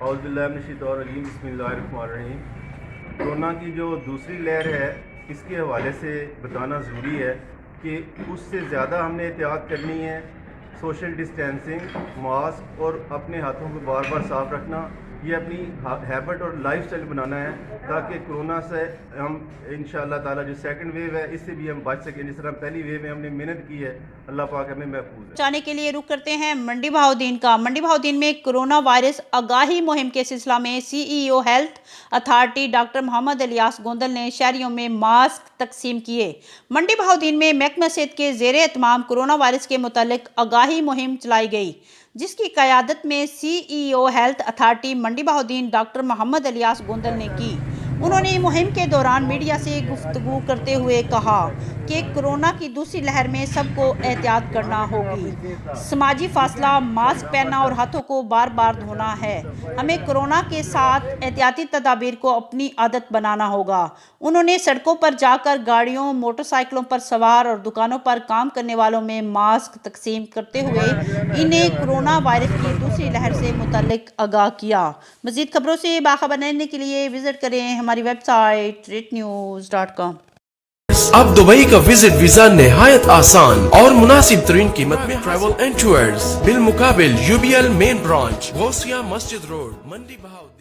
اعوذ باللہ من الشیطان الرجیم، بسم اللہ الرحمن الرحیم۔ کورونا کی جو دوسری لہر ہے اس کے حوالے سے بتانا ضروری ہے کہ اس سے زیادہ ہم نے احتیاط کرنی ہے۔ سوشل ڈسٹینسنگ، ماسک اور اپنے ہاتھوں کو بار بار صاف رکھنا، یہ اپنی ہیبٹ اور لائف سٹائل بنانا ہے تاکہ کورونا سے ہم انشاءاللہ تعالیٰ جو سیکنڈ ویو ہے اس سے بھی ہم بچ سکیں، جس طرح پہلی ویو میں ہم نے محنت کی ہے، اللہ پاک ہمیں محفوظ ہے۔ جانے کے لیے رخ کرتے ہیں منڈی بہاؤدین کا۔ منڈی بہاؤدین میں کرونا وائرس آگاہی مہم کے سلسلہ میں سی ای او ہیلتھ اتھارٹی ڈاکٹر محمد الیاس گوندل نے شہریوں میں ماسک تقسیم کیے۔ منڈی بہاؤدین میں محکمہ صحت کے زیر اہتمام کرونا وائرس کے متعلق آگاہی مہم چلائی گئی، جس کی قیادت میں سی ای او ہیلتھ اتھارٹی منڈی بہاؤدین ڈاکٹر محمد الیاس گوندل نے کی۔ انہوں نے مہم کے دوران میڈیا سے گفتگو کرتے ہوئے کہا کہ کورونا کی دوسری لہر میں سب کو احتیاط کرنا ہوگی، سماجی فاصلہ، ماسک پہننا اور ہاتھوں کو بار بار دھونا ہے۔ ہمیں کورونا کے ساتھ احتیاطی تدابیر کو اپنی عادت بنانا ہوگا۔ انہوں نے سڑکوں پر جا کر گاڑیوں، موٹر سائیکلوں پر سوار اور دکانوں پر کام کرنے والوں میں ماسک تقسیم کرتے ہوئے انہیں کورونا وائرس کی دوسری لہر سے متعلق آگاہ کیا۔ مزید خبروں سے باخبر رہنے کے لیے وزٹ کریں ہماری ویب سائٹ ritnews.com۔ اب دبئی کا وزٹ ویزا نہایت آسان اور مناسب ترین قیمت میں ٹریول اینڈ ٹورز بالمقابل UBL مین برانچ غوثیہ مسجد روڈ منڈی بہاؤدین۔